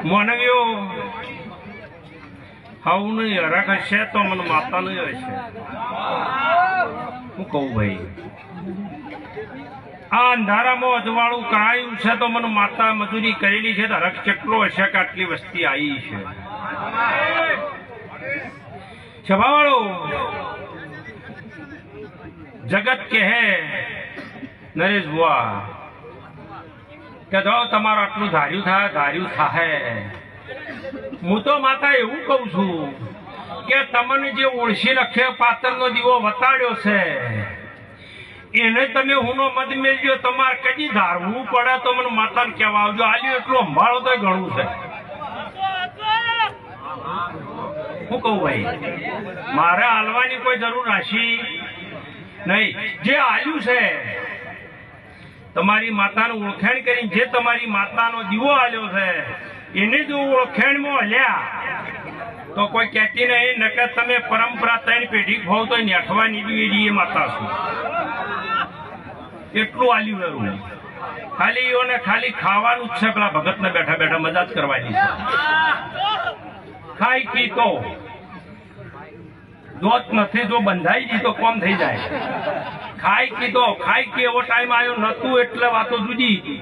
મોનવ્યો how નહીં હરખ હશે તો મને માતા નહીં હશે. હું કહું ભાઈ આ અંધારામાં અજવાળું કરાયું છે તો મને માતા મજૂરી કરેલી છે તો હરખ કેટલો હશે કે આટલી વસ્તી આવી છે. છવાવાળો જગત કહે નરેશ બુઆ કે જો તમારું આટલું ધાર્યું થાય. હું તો માતા એવું કહું છું કે તમને જે ઓળશી લખે પાતળનો દીવો વતાડ્યો છે એને તમે હુંનો મત મેળજો. તમારે કદી ધારવું પડે તો મને માતાને કહેવા આવજો. આલ્યું એટલું સંભાળો તો ઘણું છે. હું કહું ભાઈ મારે હાલવાની કોઈ જરૂર નાશી નહીં. જે આલ્યું છે તમારી માતાનું ઓળખાણ કરીને જે તમારી માતાનો દીવો આલ્યો છે એને જો ઓળખાણમાં હલ્યા તો કોઈ કહેતી નહીં. નકર તમે પરંપરા 3 પેઢી ભાવ તો નેઠવાની બી એ માતા છો. એટલું આલ્યું એવું ખાલી એઓને ખાલી ખાવાનું જ છે. પેલા ભગતને બેઠા બેઠા મજા જ કરવાની છે. ખાઈ પી તો દોત નથી જો બંધાઈ ગઈ તો કોમ થઈ જાય. ખાઈ કીધો ખાઈ કે એવો ટાઈમ આવ્યો નતું એટલે વાતો જુદી હતી.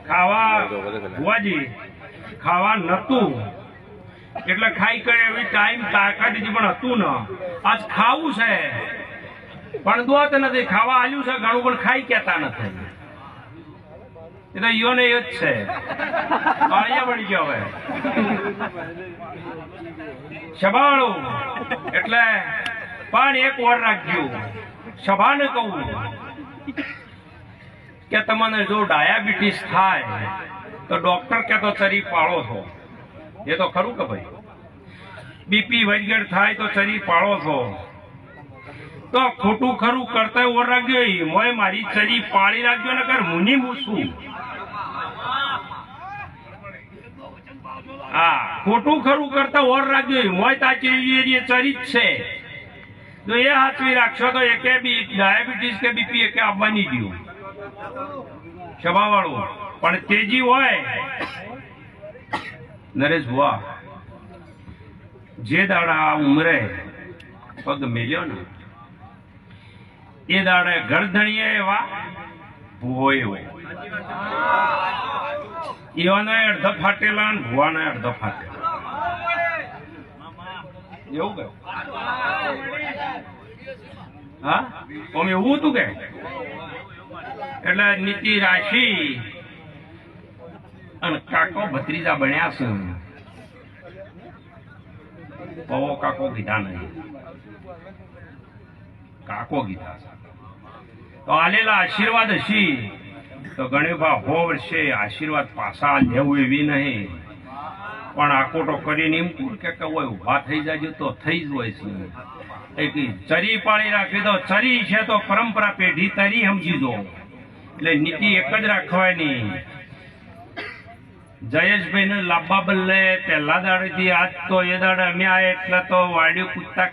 ખાવા ભુવાજી ખાવા નતું એટલે ખાઈ કરે એવી ટાઈમ તાકાત પણ હતું ને. આજ ખાવું છે પણ દોત નથી. ખાવા આલ્યું છે ઘણું પણ ખાઈ કેતા નથી. એ તો ઈઓને એ જ છે. અહીંયા પડી ગયો હવે સભાળું એટલે પણ એક વાર રાખજો. સભાને કહું કે તમને જો ડાયાબિટીસ થાય તો ડોક્ટર કે તો ચરી પાળો છો. એ તો ખરું કે ભાઈ બીપી વગેરે થાય તો ચરી પાળો છો તો ખોટું ખરું કરતા ઓર રાખજો. મોય મારી ચરી પાળી રાખજો ને કર મુની મૂસું. હા ખોટું ખરું કરતા ઓર રાખજો. મોય તાચી ચરી જ છે તો એ હાથવી રાખશો તો એકે બી ડાયાબિટીસ કે બીપી એકે આવવાની ગયું. સભાવાળું પણ તેજી હોય નરેશ બુઆ જે દાડા આ ઉમરે પગ મેલ્યો ને એ દાડે ગરધણીએ એવા ભૂવો હોય. એવાના અડધા ફાટેલા ને ભૂવાના અડધા ફાટેલા એવું કે હા અમે એવું હતું કે એટલે નીતિ રાશિ અને કાકો ભત્રીજા બન્યા છે. પવો કાકો કીધા નહીં કાકો કીધા તો આલેલા આશીર્વાદ હશી તો ગણેભા હો વર્ષે આશીર્વાદ પાછા લેવું એવી નહીં. પણ આકોટો કરીને એમ કે હોય ઉભા થઈ જાય તો થઈ જ હોય છે. ચરી પાળી રાખી દો. ચરી છે તો પરંપરા પેઢી તરી સમજી દો. એટલે નીતિ એક જ રાખવાની. જયેશભાઈ ને લાંબા બદલે પહેલા દાડેથી આજ તો એ દાડે અમે આયા એટલે તો વાડીઓ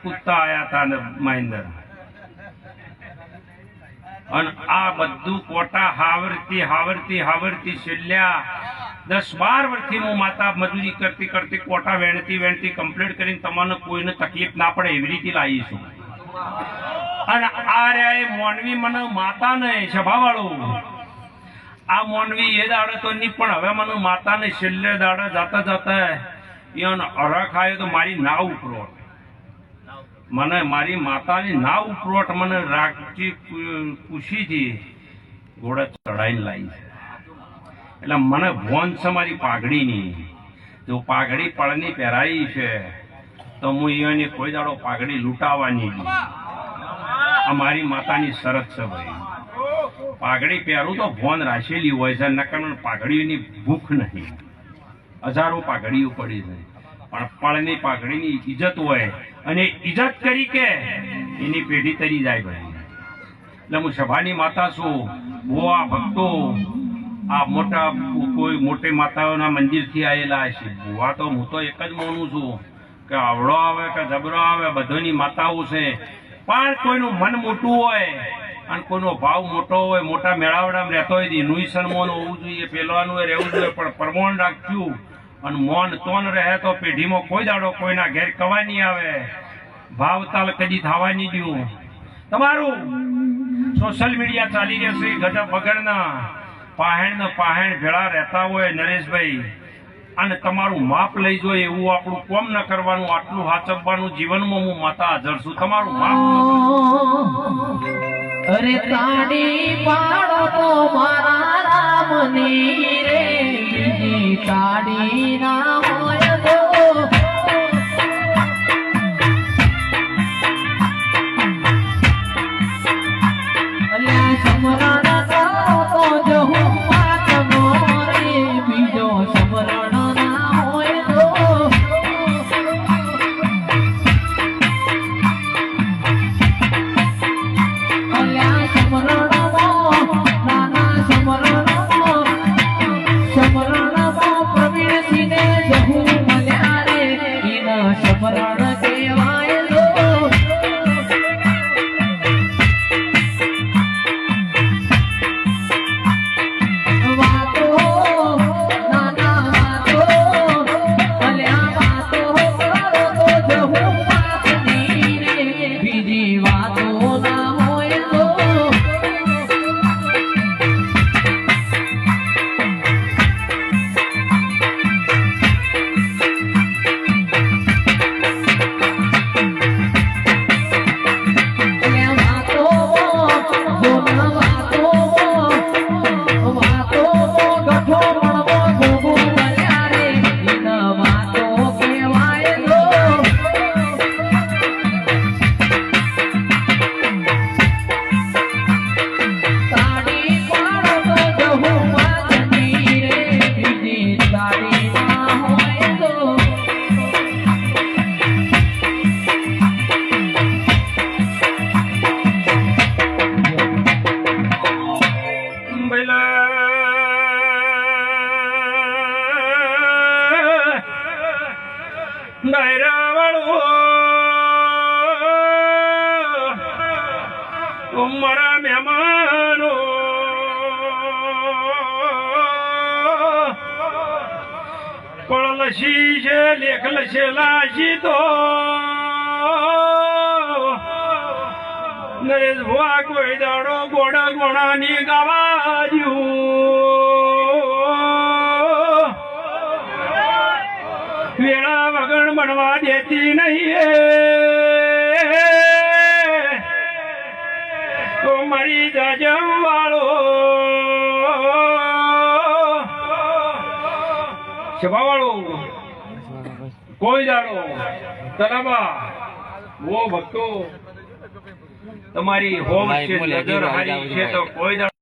કૂદતા આયા હતા મહેન્દ્ર. અને આ બધું કોટા હાવરતી છેલ્લા 10-12 વર્ષથી હું માતા મજૂરી કરતી કોટા વેણતી કમ્પ્લીટ કરીને તમને કોઈને તકલીફ ના પડે એવી રીતે લાવી છું. અને આ રે મોનવી મને માતા ને સભાવાળું આ મોનવી એ દાડે તો નહીં પણ હવે મને માતા ને છેલ્લે દાડે જતા એને અરખ આવ્યો તો મારી નાવ ઉપરોટ મને મારી માતાની નાવ ઉપરોટ મને રાખી પૂછીથી ઘોડે ચડાઈને લાવી છે. એટલે મને ભોન છે મારી પાઘડીની. જો પાઘડી પળની પહેરાઈ છે તો હું એની કોઈ દાડો પાઘડી લૂંટાવાની અમારી માતાની શરત છે ભાઈ. પાઘડી પહેરું તો ભોન રાખેલી હોય છે નકર પાઘડીની ભૂખ નહીં. હજારો પાઘડીઓ પડી છે પણ પળની પાઘડીની ઇજ્જત હોય અને ઇજ્જત કરી કે એની પેઢી તરી જાય ભાઈ. એટલે હું સભાની માતા છું. ભુવા ભક્તો આ મોટા કોઈ મોટી માતાઓના મંદિરથી આવેલા છે. ભુવા તો હું તો એક જ માનું છું કે આવડો આવે કે જબરો આવે બધાની માતાઓ છે. પણ કોઈનું મન મોટું હોય અને કોઈનો ભાવ મોટો હોય, મોટા મેળાવડામાં રહેતો હોય, એનું સન્માન હોવું જોઈએ, પેલાનું રહેવું જોઈએ, પણ પ્રમાણ રાખ્યું અને મોન તોન રહે તો પેઢીમાં કોઈ દાડો કોઈના ઘેર કવાય નહીં આવે, ભાવતાલ કદી થવા નહીં દઉં. તમારું સોશિયલ મીડિયા ચાલી રહેશે, ગજબ વગરના પાહેણ ભેળા રહેતા હોય નરેશભાઈ, અને તમારું માપ લઈ જોઈએ એવું આપણું કોમ ન કરવાનું, આટલું હાચવવાનું. જીવનમાં હું માતા હાજર છું, તમારું માપ. અરે તાડી પાડો તો મારા રામની રે, બીજી તાડી ના હોય તો અલ્યા સમરણ કરો તો જહું પાતનો રે, બીજો સમરણ ના હોય તો અલ્યા સમરણમાં નાના સમરણમાં પ્રવીણસિંહને જહું મળ્યા રે, એના સમરણ કહેવાય લો. મારા મહેમાનો પણ લસી છે, લેખ લસેલા સીધો નરેશ ભુવા કોઈ દાડો ગોડા ગોણાની ગાવા દ્યું, વેળા વગણ બનવા દેતી નહીં તો મારી જાજમ વાળો સભા વાળો કોઈ દાડો તલાબા વો ભક્તો તમારી હોમ છે, નજર હારી છે તો કોઈ દાડો